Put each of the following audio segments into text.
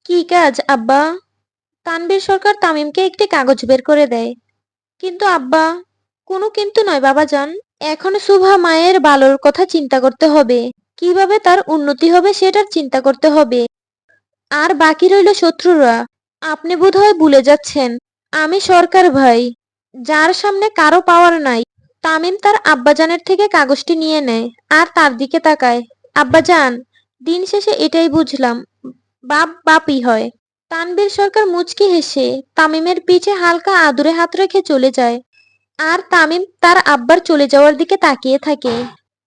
কি কাজ আব্বা? তানভীর সরকার তামিমকে একটি কাগজ বের করে দেয়। কিন্তু আব্বা, কোনো কিন্তু নয় বাবাজান। এখন শুভা মায়ের ভালোর কথা চিন্তা করতে হবে। কিভাবে তার উন্নতি হবে সেটার চিন্তা করতে হবে। আর বাকি রইল শত্রুরা। আপনি বোধহয় ভুলে যাচ্ছেন, আমি সরকার ভাই, যার সামনে কারো পাওয়ার নাই। তামিম তার আব্বাজানের থেকে কাগজটি নিয়ে নেয় আর তার দিকে তাকায়। আব্বাজান, দিন শেষে এটাই বুঝলাম, বাপ বাপই হয়। তানভীর সরকার মুচকি হেসে তামিমের পিঠে হালকা আদুরে হাত রেখে চলে যায়। আর তামিম তার আব্বার চলে যাওয়ার দিকে তাকিয়ে থাকে।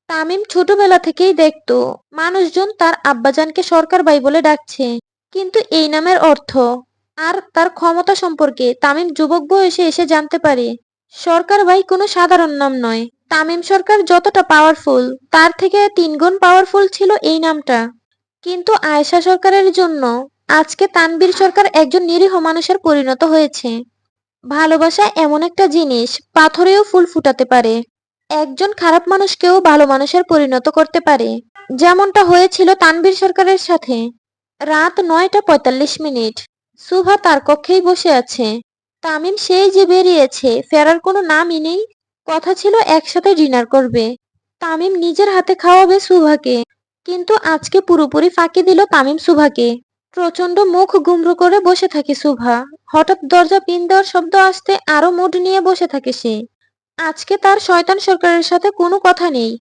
তামিম ছোটবেলা থেকেই দেখতো মানুষজন তার আব্বাজানকে সরকার ভাই বলে ডাকছে, কিন্তু এই নামের অর্থ আর তার ক্ষমতা সম্পর্কে তামিম যুবক বয়সে এসে জানতে পারে। সরকার ভাই কোনো সাধারণ নাম নয়। তামিম সরকার যতটা পাওয়ারফুল, তার থেকে 3 গুণ পাওয়ারফুল ছিল এই নামটা। কিন্তু আয়েশা সরকারের জন্য আজকে তানভীর সরকার একজন নিরীহ মানুষের পরিণত হয়েছে। ভালোবাসা এমন একটা জিনিস, পাথরেও ফুল ফুটাতে পারে। একজন খারাপ মানুষকেও ভালো মানুষের পরিণত করতে পারে, যেমনটা হয়েছিল তানভীর সরকারের সাথে। রাত 9টা 45 মিনিট। সুভা তার কক্ষেই বসে আছে। তামিম সেই যে বেরিয়েছে, ফেরার কোনো নামই নেই। কথা ছিল একসাথে ডিনার করবে। তামিম নিজের হাতে খাওয়াবে সুভাকে। কিন্তু আজকে পুরোপুরি ফাঁকি দিল তামিম সুভাকে। প্রচন্ড মুখ গুমড়ো করে বসে থাকে সুভা। হঠাৎ দরজা পিন দেওয়ার শব্দ আসতে আরো মুড নিয়ে বসে থাকে সে। আজকে তার শয়তান সরকারের সাথে কোনো কথা নেই।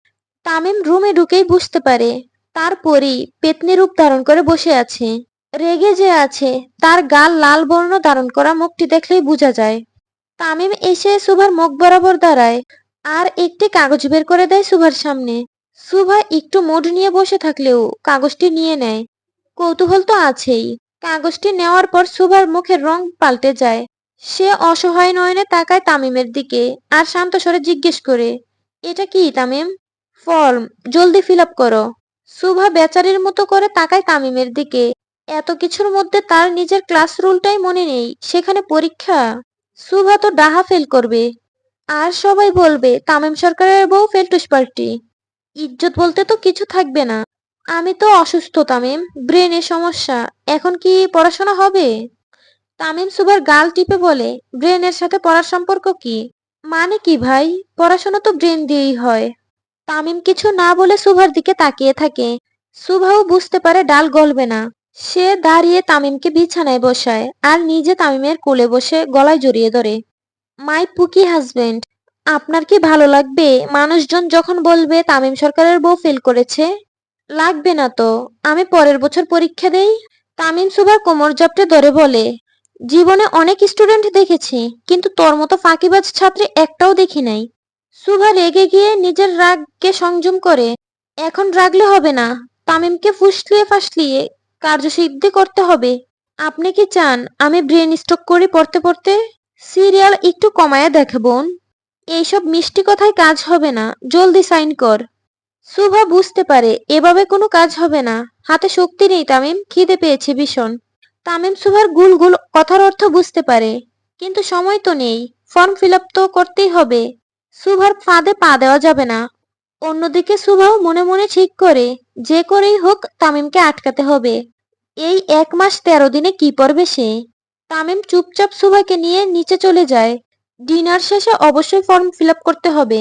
তামিম রুমে ঢুকেই বুঝতে পারে তার পরী পেতনি রূপ ধারণ করে বসে আছে। রেগে যে আছে, তার গাল লাল বর্ণ ধারণ করা মুখটি দেখলেই বোঝা যায়। তামিম এসে সুভার মুখ বরাবর দাঁড়ায় আর একটি কাগজ বের করে দেয় সুভার সামনে। সুভা একটু মুড নিয়ে বসে থাকলেও কাগজটি নিয়ে নেয়। কৌতূহল তো আছেই। কাগজটি নেওয়ার পর সুভার মুখের রং পাল্টে যায়। সে অসহায় নয়নে তাকায় তামিমের দিকে আর শান্ত স্বরে জিজ্ঞেস করে, এটা কি তামিম? ফর্ম, জলদি ফিল আপ করো। সুভা বেচারির মতো করে তাকায় তামিমের দিকে। এত কিছুর মধ্যে তার নিজের ক্লাস রুলটাই মনে নেই, সেখানে পরীক্ষা। সুভা তো ডাহা ফেল করবে। আর সবাই বলবে তামিম সরকারের বউ ফেলটুস পার্টি। ইজ্জত বলতে তো কিছু থাকবে না। আমি তো অসুস্থ তামিম, ব্রেনে সমস্যা। এখন কি পড়াশোনা হবে? তামিম সুভার গাল টিপে বলে, ব্রেনের সাথে পড়ার সম্পর্ক কি? মানে কি ভাই, পড়াশোনা তো ব্রেন দিয়েই হয়। তামিম কিছু না বলে সুভার দিকে তাকিয়ে থাকে। সুভাও বুঝতে পারে ডাল গলবে না। সে দাঁড়িয়ে তামিমকে বিছানায় বসায় আর নিজে তামিমের কোলে বসে গলায় জড়িয়ে ধরে। মাই পুকি হাজবেন্ড, আপনার কি ভালো লাগবে মানুষজন যখন বলবে তামিম সরকারের বউ ফেল করেছে? লাগবে না তো, আমি পরের বছর পরীক্ষা দেই। তামিম সুভার কোমর জাপটে ধরে বলে, জীবনে অনেক স্টুডেন্ট দেখেছি, কিন্তু তোর মতো ফাঁকিবাজ ছাত্রী একটাও দেখি নাই। সুভা রেগে গিয়ে নিজের রাগকে সংযম করে, এখন রাগলে হবে না। তামিমকে ফুসলিয়ে ফাসলিয়ে কার্যসিদ্ধি করতে হবে। আপনি কি চান আমি ব্রেন স্ট্রোক করি পড়তে পড়তে? সিরিয়াল একটু কমায়া দেখে বোন। এইসব মিষ্টি কথায় কাজ হবে না, জলদি সাইন কর। সুভা বুঝতে পারে এভাবে কোনো কাজ হবে না। হাতে শক্তি নেই তামিম, খিদে পেয়েছে ভীষণ। তামিম সুভার গুল গুল কথার অর্থ বুঝতে পারে, কিন্তু সময় তো নেই। ফর্ম ফিল আপ তো করতেই হবে। সুভার ফাঁদে পা দেওয়া যাবে না। অন্যদিকে সুভাও মনে মনে ঠিক করে, যে করেই হোক তামিমকে আটকাতে হবে। এই 1 মাস 13 দিনে কি পড়বে সে? তামিম চুপচাপ সুভাকে নিয়ে নিচে চলে যায়। ডিনার শেষে অবশ্যই ফর্ম ফিল আপ করতে হবে।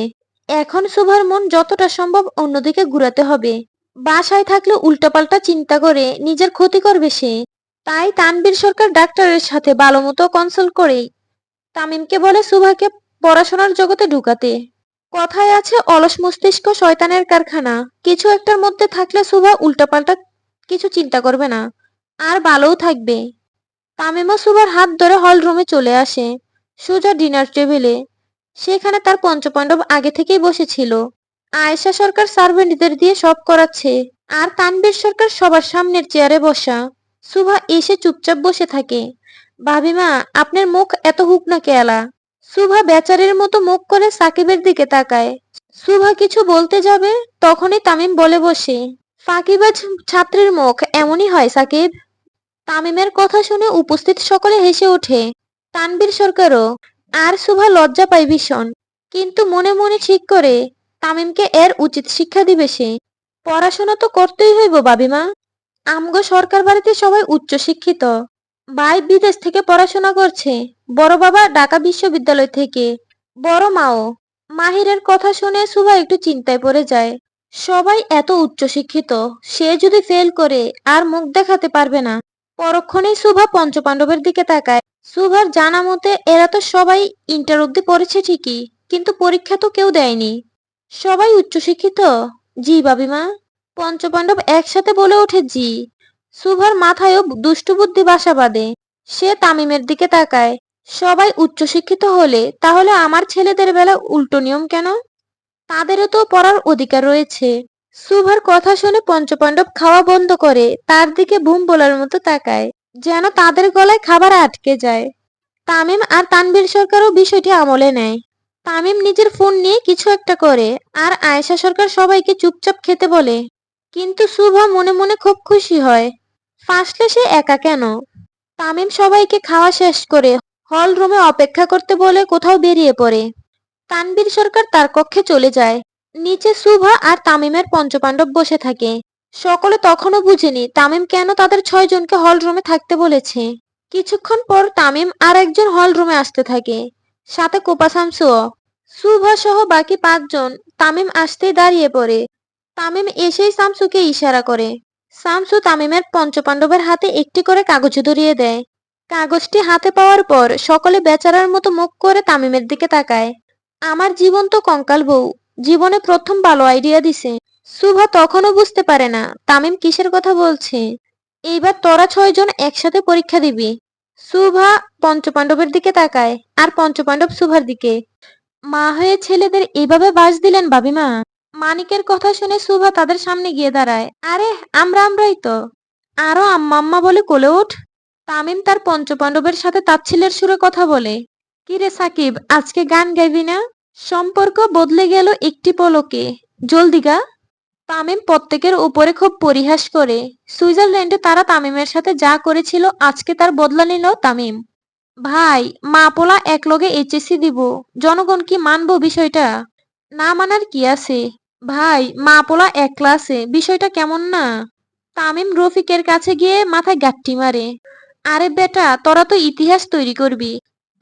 এখন সুভার মন যতটা সম্ভব অন্যদিকে ঘুরাতে হবে। বাসায় থাকলে উল্টাপাল্টা চিন্তা করে নিজের ক্ষতি করবে সে। তাই তানভীর সরকার ডাক্তারের সাথে ভালোমতো কনসাল্ট করেই তামিমকে বলে সুভাকে পড়াশোনার জগতে ঢুকাতে। কথায় আছে অলস মস্তিষ্ক শয়তানের কারখানা। কিছু একটার মধ্যে থাকলে সুভা উল্টাপাল্টা কিছু চিন্তা করবে না, আর ভালোও থাকবে। তামিমও সুভার হাত ধরে হল রুমে চলে আসে, সোজা ডিনার টেবিলে। সেখানে তার পঞ্চপাণ্ডব আগে থেকেই বসেছিল। আয়েশা সরকার সার্ভেন্টদের দিয়ে সব করাচ্ছে, আর তানভীর সরকার সবার সামনের চেয়ারে বসা। সুভা এসে চুপচাপ বসে থাকে। ভাবিমা, আপনার মুখ এত হুক না কেলা? সুভা বেচারির মতো মুখ করে সাকিবের দিকে তাকায়। সুভা কিছু বলতে যাবে, তখনই তামিম বলে বসে, ফাঁকিবাজ ছাত্রীর মুখ এমনই হয় সাকিব। তামিমের কথা শুনে উপস্থিত সকলে হেসে ওঠে, তানভীর সরকারও। আর সুভা লজ্জা পায় ভীষণ, কিন্তু মনে মনে ঠিক করে তামিমকে এর উচিত শিক্ষা দিবে সে। পড়াশোনা তো করতেই হইব ভাবিমা। আমগো সরকার বাড়িতে সবাই উচ্চশিক্ষিত। ভাই বিদেশ থেকে পড়াশোনা করছে, বড় বাবা ঢাকা বিশ্ববিদ্যালয় থেকে, বড় মাও। মাহিরের কথা শুনে সুভা একটু চিন্তায় পড়ে যায়। সবাই এত উচ্চশিক্ষিত, সে যদি ফেল করে আর মুখ দেখাতে পারবে না। পরক্ষণেই সুভা পঞ্চপাণ্ডবের দিকে তাকায়। সুভার জানা মতে এরা তো সবাই ইন্টার অব্দি পড়েছে ঠিকই, কিন্তু পরীক্ষা তো কেউ দেয়নি। সবাই উচ্চশিক্ষিত? জি বাবিমা। পঞ্চপাণ্ডব একসাথে বলে ওঠে জি। সুভার মাথায়ও দুষ্টু বুদ্ধি বাসা বাঁধে। সে তামিমের দিকে তাকায়। সবাই উচ্চশিক্ষিত হলে তাহলে আমার ছেলেদের বেলা উল্টো নিয়ম কেন? তাদেরও তো পড়ার অধিকার রয়েছে। সুভার কথা শুনে পঞ্চপাণ্ডব খাওয়া বন্ধ করে তার দিকে বুম বলার মতো তাকায়, যেন তাদের গলায় খাবার আটকে যায়। তামিম আর তানভীর সরকারও বিষয়টি আমলে নেয়। তামিম নিজের ফোন নিয়ে কিছু একটা করে, আর আয়েশা সরকার সবাইকে চুপচাপ খেতে বলে। কিন্তু সুভা মনে মনে খুব খুশি হয়। ফাসলে সে একা কেন? তামিম সবাইকে খাওয়া শেষ করে হল রুমে অপেক্ষা করতে বলে কোথাও বেরিয়ে পড়ে। তানভীর সরকার তার কক্ষে চলে যায়। নিচে সুভা আর তামিমের পঞ্চপাণ্ডব বসে থাকে। সকলে তখনও বুঝেনি তামিম কেন তাদের 6 জনকে হল রুমে থাকতে বলেছে। কিছুক্ষণ পর তামিম আর একজন হল রুমে আসতে থাকে, সাথে কোপা শামসুও। সুভা সহ বাকি 5 জন তামিম আসতেই দাঁড়িয়ে পড়ে। তামিম এসেই শামসুকে ইশারা করে। শামসু তামিমের পঞ্চপাণ্ডবের হাতে একটি করে কাগজ ধরিয়ে দেয়। কাগজটি হাতে পাওয়ার পর সকলে বেচারার মতো মুখ করে তামিমের দিকে তাকায়। আমার জীবন তো কঙ্কাল বউ, জীবনে প্রথম ভালো আইডিয়া দিছে। সুভা তখনও বুঝতে পারে না তামিম কিসের কথা বলছে। এইবার তোরা 6 জন একসাথে পরীক্ষা দিবি। সুভা পঞ্চপাণ্ডবের দিকে তাকায়, আর পঞ্চপাণ্ডব সুভার দিকে। মা হয়ে ছেলেদের এইভাবে বাস দিলেন ভাবিমা? মানিকের কথা শুনে সুভা তাদের সামনে গিয়ে দাঁড়ায়। আরে আমরাই তো। আরো আম্মা আম্মা বলে কোলে ওঠ। তামিম তার পঞ্চপাণ্ডবের সাথে তাচ্ছিল্যের সুরে কথা বলে। কিরে সাকিব, আজকে গান গাইবি না? সম্পর্ক বদলে গেল একটি পলকে, জলদি গা। তামিম প্রত্যেকের উপরে খুব পরিহাস করে। সুইজারল্যান্ডে তারা তামিমের সাথে যা করেছিল আজকে তার বদলা নিল তামিম। ভাই, মা পোলা একলগে এইচএসসি দিব, জনগণ কি মানবো বিষয়টা? না মানার কি আছে ভাই, মা পোলা এক ক্লাসে, বিষয়টা কেমন না? তামিম রফিকের কাছে গিয়ে মাথায় গাঁট্টি মারে। আরে বেটা, তোরা তো ইতিহাস তৈরি করবি।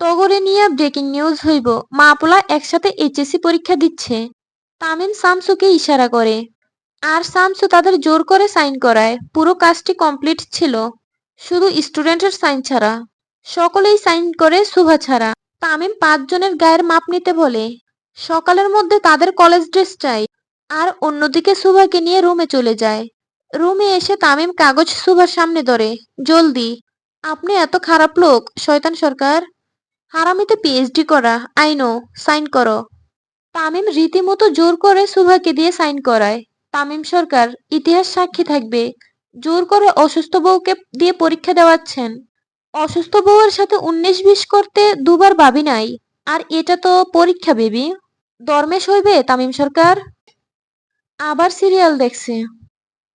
তগরে নিয়ে ব্রেকিং নিউজ হইব, মা পোলা একসাথে এইচএসসি পরীক্ষা দিচ্ছে। তামিম শামসুকে ইশারা করে, আর শামসু তাদের জোর করে সাইন করায়। পুরো কাজটি কমপ্লিট ছিল, শুধু স্টুডেন্টের সাইন ছাড়া। সকলেই সাইন করে সুভা ছাড়া। তামিম 5 জনের গায়ের মাপ নিতে বলে। সকালের মধ্যে তাদের কলেজ ড্রেস চাই। আর অন্যদিকে সুভাকে নিয়ে রুমে চলে যায়। রুমে এসে তামিম কাগজ সুভার সামনে ধরে। জলদি। আপনি এত খারাপ লোক শয়তান সরকার। হারামিতে পিএইচডি করা, আই নো, সাইন করো। তামিম রীতিমতো জোর করে সুভাকে দিয়ে সাইন করায়। তামিম সরকার, ইতিহাস সাক্ষী থাকবে, জোর করে অসুস্থ বউকে দিয়ে পরীক্ষা দেওয়াচ্ছেন। অসুস্থ বউয়ের সাথে 19-20 করতে দুবার ভাবি নাই। আর এটা তো পরীক্ষা বেবি। দরমেশ হইবে তামিম সরকার। আবার সিরিয়াল দেখছে।